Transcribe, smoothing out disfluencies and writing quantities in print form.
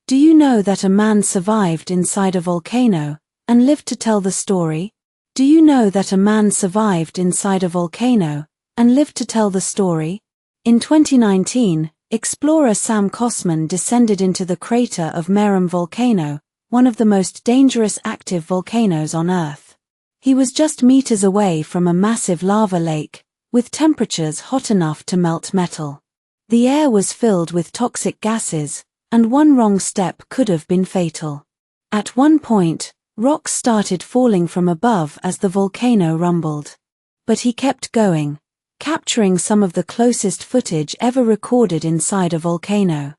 Do you know that a man survived inside a volcano and lived to tell the story? Do you know that a man survived inside a volcano and lived to tell the story? In 2019, explorer Sam Cossman descended into the crater of Marum Volcano, one of the most dangerous active volcanoes on Earth. He was just meters away from a massive lava lake, with temperatures hot enough to melt metal. The air was filled with toxic gases, and one wrong step could have been fatal. At one point, rocks started falling from above as the volcano rumbled. But he kept going, capturing some of the closest footage ever recorded inside a volcano.